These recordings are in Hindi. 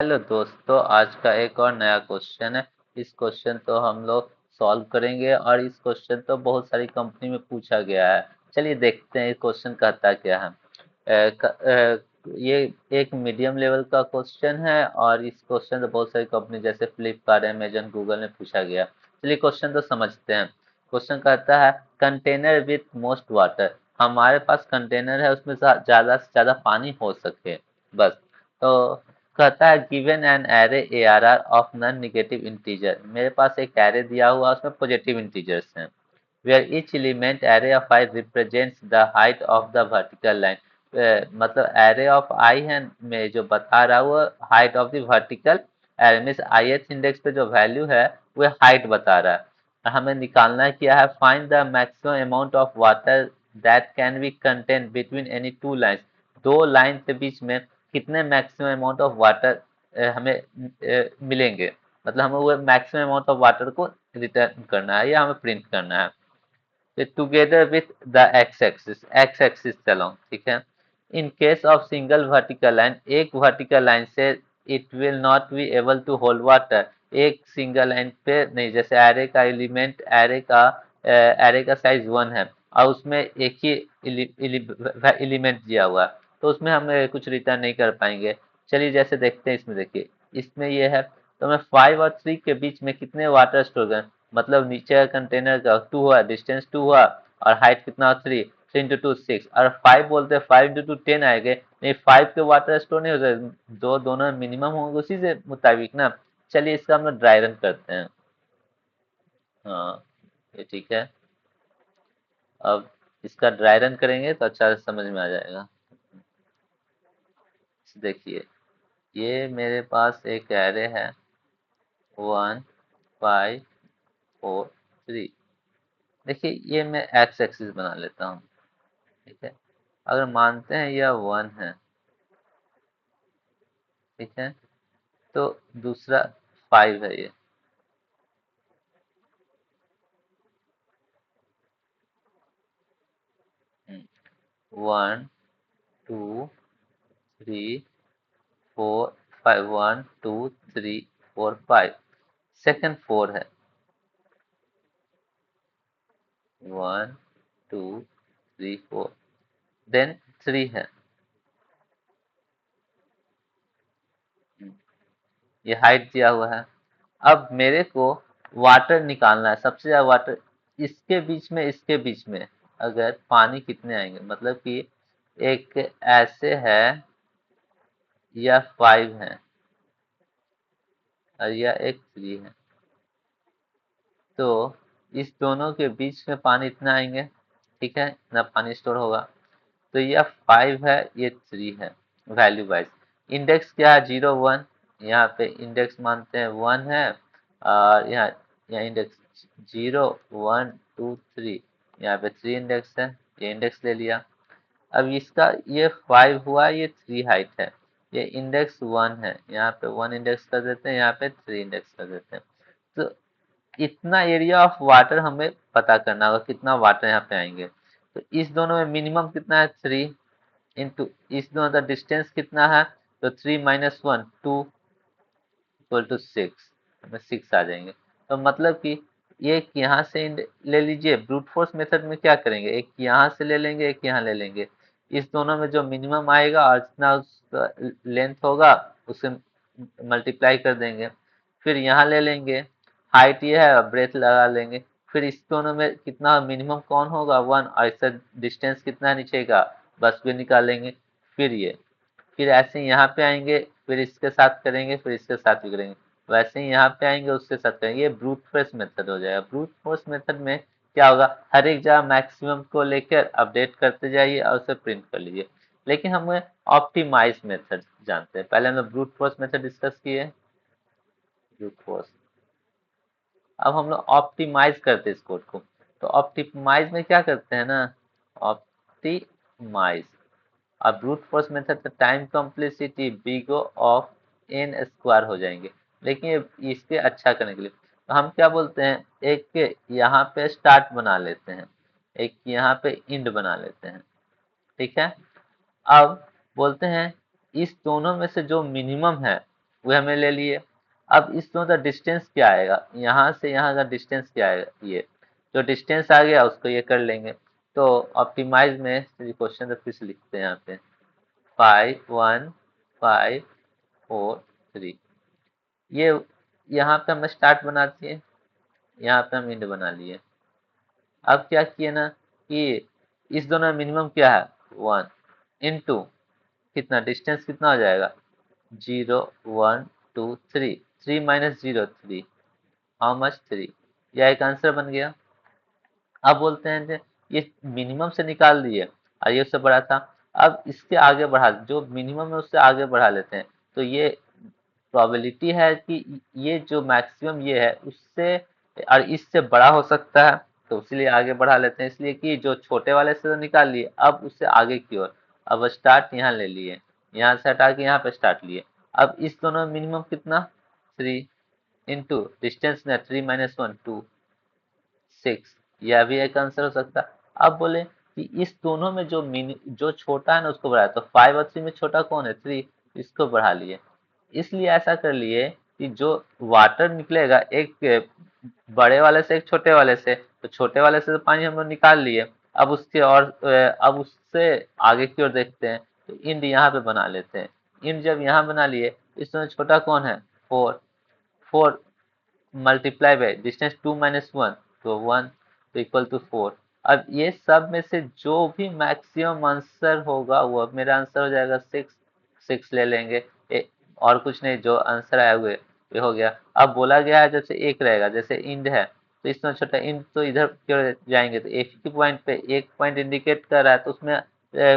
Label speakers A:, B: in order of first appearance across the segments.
A: हेलो दोस्तों, आज का एक और नया क्वेश्चन है। इस क्वेश्चन तो हम लोग सॉल्व करेंगे और इस क्वेश्चन तो बहुत सारी कंपनी में पूछा गया है। चलिए देखते हैं ये क्वेश्चन कहता क्या है। ये एक मीडियम लेवल का क्वेश्चन है और इस क्वेश्चन तो बहुत सारी कंपनी जैसे फ्लिपकार्ट, अमेजन, गूगल में पूछा गया। चलिए क्वेश्चन तो समझते हैं। क्वेश्चन कहता है कंटेनर विथ मोस्ट वाटर। हमारे पास कंटेनर है, उसमें ज्यादा से ज्यादा पानी हो सके, बस। तो कहता है given an array ARR of non negative integer. मेरे पास एक एरे दिया हुआ, उसमें पॉजिटिव इंटीजर्स हैं। Where each element array of i represents the height of the vertical line. मतलब एरे ऑफ आई है में जो बता रहा है वो height of the vertical array means ith index पे जो वैल्यू है वो हाइट बता रहा है। हमें निकालना क्या है, find the maximum amount of water that can be contain between any two lines. दो लाइन के बीच में कितने मैक्सिमम अमाउंट ऑफ वाटर हमें मिलेंगे। मतलब हमें वो मैक्सिमम अमाउंट ऑफ वाटर को रिटर्न करना है या हमें प्रिंट करना है। Together with the X axis चलो ठीक है। In case of single vertical line, एक वर्टिकल लाइन से it will not be able to hold water. एक सिंगल लाइन पे नहीं, जैसे एरे का साइज 1 है और उसमें एक ही एलिमेंट दिया हुआ है, तो उसमें हम कुछ रिटर्न नहीं कर पाएंगे। चलिए जैसे देखते हैं, इसमें देखिए, इसमें ये है तो मैं 5 और 3 के बीच में कितने वाटर स्टोर कर, मतलब नीचे का कंटेनर का 2 हुआ, डिस्टेंस 2 हुआ और हाइट कितना 3, 3 into 2 6 और 5 बोलते हैं 5 into 10 आएंगे। नहीं, 5 के वाटर स्टोर नहीं हो सकते, दो दोनों मिनिमम होंगे उसी से मुताबिक ना। चलिए इसका हम लोग ड्राई रन करते हैं। हाँ, ये ठीक है। अब इसका ड्राई रन करेंगे तो अच्छा से समझ में आ जाएगा। देखिए, ये मेरे पास एक एरे है 1 5 4 3। देखिए ये मैं एक्स एक्सिस बना लेता हूँ, ठीक है। अगर मानते हैं यह 1 है, ठीक है, तो दूसरा 5 है ये। 1 2 3 4 5, 1 2 3 4 5। सेकंड 4 है, 1 2 3 4। देन 3 है। ये हाइट दिया हुआ है। अब मेरे को वाटर निकालना है, सबसे ज्यादा वाटर इसके बीच में, इसके बीच में अगर पानी कितने आएंगे, मतलब कि एक ऐसे है या 5 है और या एक 3 है, तो इस दोनों के बीच में पानी इतना आएंगे, ठीक है, इतना पानी स्टोर होगा। तो यह 5 है, ये 3 है। वैल्यू वाइज इंडेक्स क्या है, 0 1। यहाँ पे इंडेक्स मानते हैं 1 है और यहाँ यहाँ इंडेक्स 0 1 2 3। यहाँ पे 3 इंडेक्स है, ये इंडेक्स ले लिया। अब इसका ये 5 हुआ, ये 3 हाइट है, ये इंडेक्स 1 है, यहाँ पे 1 इंडेक्स कर देते हैं, यहाँ पे 3 इंडेक्स कर देते हैं। तो इतना एरिया ऑफ वाटर हमें पता करना होगा, कितना वाटर यहाँ पे आएंगे। तो इस दोनों में मिनिमम कितना है, 3 इंटू इस दोनों का डिस्टेंस कितना है, तो 3 - 1 2 = 6, हमें 6 आ जाएंगे। तो मतलब कि एक यहाँ से ले लीजिए। ब्रूट फोर्स मेथड में क्या करेंगे, एक यहाँ से ले लेंगे, एक यहाँ ले लेंगे। इस दोनों में जो मिनिमम आएगा और जितना उसका लेंथ होगा उसे मल्टीप्लाई कर देंगे। फिर यहाँ ले लेंगे, हाइट ये है, ब्रेथ लगा लेंगे। फिर इस दोनों में कितना मिनिमम कौन होगा, 1, और इसका डिस्टेंस कितना नीचे का, बस भी निकालेंगे। फिर ये, फिर ऐसे ही यहाँ पे आएंगे, फिर इसके साथ करेंगे, फिर इसके साथ भी करेंगे। वैसे ही यहाँ पे आएंगे, उसके साथ करेंगे। ये ब्रूट फोर्स मेथड हो जाएगा। ब्रूट फोर्स मेथड में क्या होगा, हर एक जगह मैक्सिमम को लेकर अपडेट करते जाइए और उसे प्रिंट कर लीजिए। लेकिन हम ऑप्टिमाइज मेथड जानते हैं। पहले हमने ब्रूट फोर्स मेथड डिस्कस किए, ब्रूट फोर्स। अब हम लोग ऑप्टिमाइज करते हैं इस कोड को। तो ऑप्टिमाइज में क्या करते हैं ना, ऑप्टिमाइज और ब्रूट फोर्स मेथड से time complexity big of N square हो जाएंगे। लेकिन इसके अच्छा करने के लिए तो हम क्या बोलते हैं, एक यहाँ पे स्टार्ट बना लेते हैं, एक यहाँ पे इंड बना लेते हैं, ठीक है। अब बोलते हैं इस दोनों में से जो मिनिमम है वो हमें ले लिए। अब इस दोनों का डिस्टेंस क्या आएगा, यहाँ से यहाँ का डिस्टेंस क्या आएगा, ये जो डिस्टेंस आ गया उसको ये कर लेंगे। तो ऑप्टिमाइज में क्वेश्चन तो फिर से लिखते हैं यहाँ पे 5 1 5 4 3। ये यहाँ पे हम स्टार्ट बना दिए, यहाँ पे हम इंड बना लिए। अब क्या किए ना कि इस दोनों में मिनिमम क्या है 1 इंटू कितना डिस्टेंस कितना हो जाएगा 0 1 2 3, 3 - 0 3, हाउ मच 3। यह एक आंसर बन गया। अब बोलते हैं कि ये मिनिमम से निकाल दिए और ये उससे बड़ा था। अब इसके आगे बढ़ा, जो मिनिमम है उससे आगे बढ़ा लेते हैं। तो ये प्रोबेबिलिटी है कि ये जो मैक्सिमम ये है उससे और इससे बड़ा हो सकता है, तो इसीलिए आगे बढ़ा लेते हैं। इसलिए कि जो छोटे वाले से तो निकाल लिए, अब उससे आगे की ओर अब स्टार्ट यहाँ ले लिए, यहाँ से हटा के यहाँ पे स्टार्ट लिए। अब इस दोनों में मिनिमम कितना 3 इंटू डिस्टेंस ना 3 - 1 2 6, यह भी एक आंसर हो सकता है। अब बोले कि इस दोनों में जो छोटा है ना उसको बढ़ाया, तो 5 और 3 में छोटा कौन है 3, इसको बढ़ा लिए। इसलिए ऐसा कर लिए कि जो वाटर निकलेगा एक बड़े वाले से एक छोटे वाले से, तो छोटे वाले से तो पानी हम लोग निकाल लिए। अब उसके और अब उससे आगे की ओर देखते हैं, तो इंड यहाँ पे बना लेते हैं। इंड जब यहाँ बना लिए, इसमें छोटा कौन है 4, 4 मल्टीप्लाई बाय डिस्टेंस 2 - 1, तो 1, तो इक्वल टू 4। अब ये सब में से जो भी मैक्सिमम आंसर होगा वो अब मेरा आंसर हो जाएगा 6, 6 ले लेंगे। और कुछ नहीं, जो आंसर आया हुए ये हो गया। अब बोला गया है जैसे एक रहेगा, जैसे इंड है तो इसमें छोटा इंड तो इधर क्यों जाएंगे, तो एक ही पॉइंट पे एक पॉइंट इंडिकेट कर रहा है, तो उसमें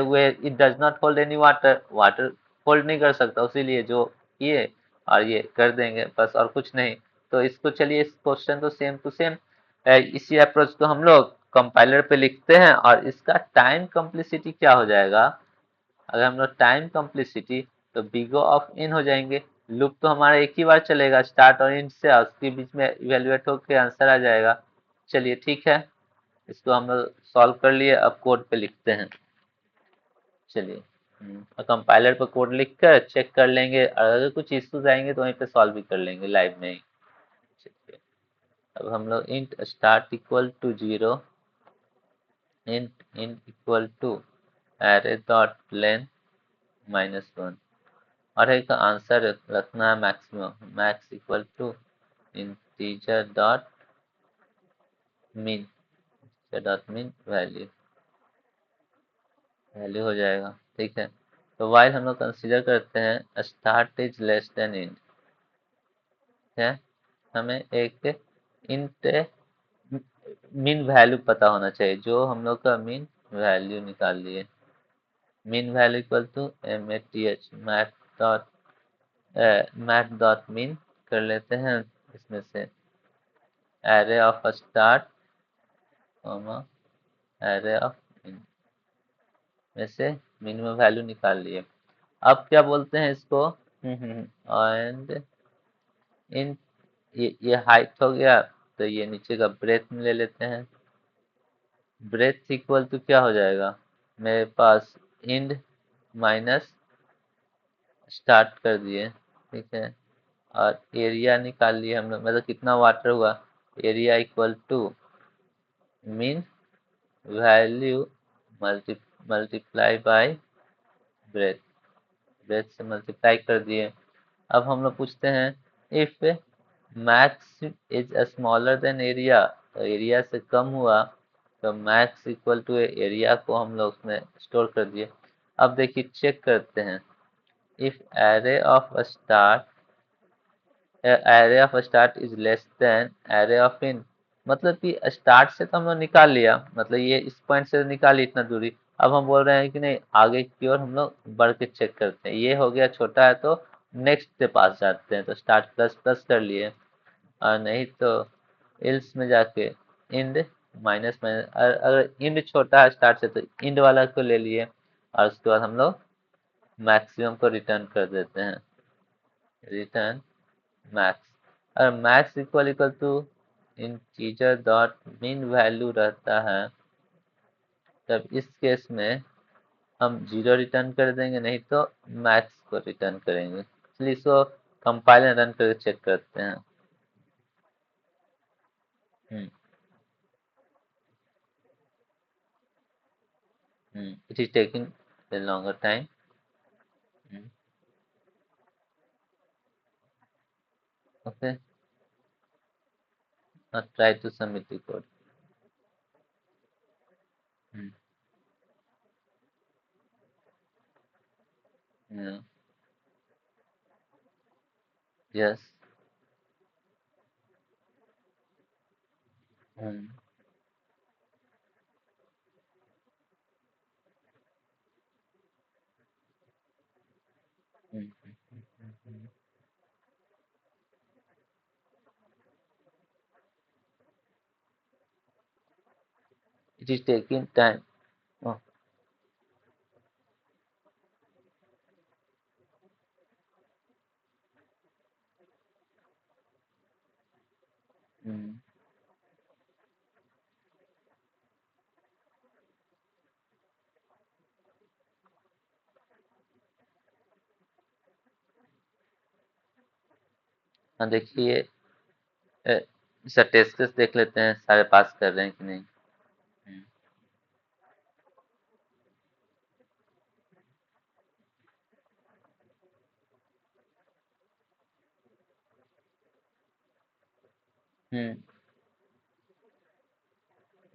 A: way it does not hold any water, water hold नहीं कर सकता, उसीलिए जो ये और ये कर देंगे बस, और कुछ नहीं। तो इसको चलिए इस क्वेश्चन को सेम टू सेम इसी अप्रोच को हम लोग कंपाइलर पे लिखते हैं। और इसका टाइम कम्प्लिसिटी क्या हो जाएगा, अगर हम लोग टाइम कम्प्लिसिटी तो बिगो ऑफ इन हो जाएंगे। लूप तो हमारा एक ही बार चलेगा स्टार्ट और एंड से, और उसके बीच में इवेलुएट होकर आंसर आ जाएगा। चलिए ठीक है, इसको हम लोग सॉल्व कर लिए, अब कोड पे लिखते हैं। चलिए कंपाइलर पर कोड लिख कर चेक कर लेंगे, और अगर कुछ इश्यूज आएंगे तो वहीं पे सॉल्व भी कर लेंगे लाइव में ही। चलिए, अब हम लोग int start equal to 0, int equal to array dot length -1, और एक आंसर रखना है maximum, max equal to integer dot min, dot min value, value हो जाएगा। ठीक है, तो वाइल हम लोग कंसीडर करते हैं start is less then int है, हमें एक इंट मीन वैल्यू पता होना चाहिए, जो हम लोग का मीन वैल्यू निकाल लिए। Min value equal to math math dot min कर लेते हैं। इसमें से array of start array of min में से मिनिमम वैल्यू निकाल लिए। अब क्या बोलते हैं इसको, एंड इन ये हाइट हो गया, तो ये नीचे का ब्रेथ में ले लेते हैं। ब्रेथ इक्वल टू क्या हो जाएगा मेरे पास, इंड माइनस स्टार्ट कर दिए। ठीक है, और एरिया निकाल लिए हम लोग, मतलब कितना वाटर हुआ, area equal to min value multi multiply by breadth, breadth से मल्टीप्लाई कर दिए। अब हम लोग पूछते हैं if max is smaller than area, तो एरिया से कम हुआ तो मैक्स इक्वल टू एरिया को हम लोग उसमें स्टोर कर दिए। अब देखिए चेक करते हैं, if array of start is less than array of in, मतलब कि स्टार्ट से तो हम लोग निकाल लिया, मतलब ये इस पॉइंट से निकाली इतना दूरी। अब हम बोल रहे हैं कि नहीं, आगे की ओर हम लोग बढ़ के चेक करते हैं, ये हो गया छोटा है तो नेक्स्ट के पास जाते हैं, तो स्टार्ट प्लस प्लस कर लिए, और नहीं तो इल्स में जाके इंड माइनस माइनस, अगर इंड छोटा है स्टार्ट से तो इंड वाला को ले लिए, और उसके बाद हम लोग मैक्सिमम को रिटर्न कर देते हैं, रिटर्न मैक्स। अगर max equal equal to integer dot min value रहता है, तब इस केस में हम 0 रिटर्न कर देंगे, नहीं तो मैक्स को रिटर्न करेंगे। इसलिए इसको कंपाइल एंड रन करके चेक करते हैं। Hmm it is taking a longer time. Hmm. Okay, now try to submit the code. Hmm. Yeah. Yes. Hmm. Hmm. It is taking time. Oh. Hmm. हाँ देखिए, इसका टेस्ट केस देख लेते हैं सारे पास कर रहे हैं कि नहीं। हम्म हम्म,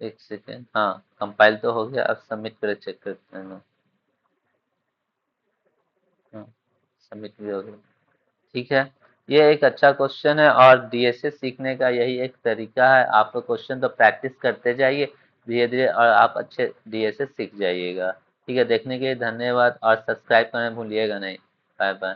A: एक सेकेंड, हाँ कंपाइल तो हो गया, अब सबमिट करे चेक करते हैं ना। हाँ, सबमिट भी हो गया। ठीक है, ये एक अच्छा क्वेश्चन है और डीएसए सीखने का यही एक तरीका है। आप लोग क्वेश्चन तो प्रैक्टिस करते जाइए धीरे धीरे और आप अच्छे डीएसए सीख जाइएगा। ठीक है, देखने के लिए धन्यवाद और सब्सक्राइब करना भूलिएगा नहीं। Bye bye.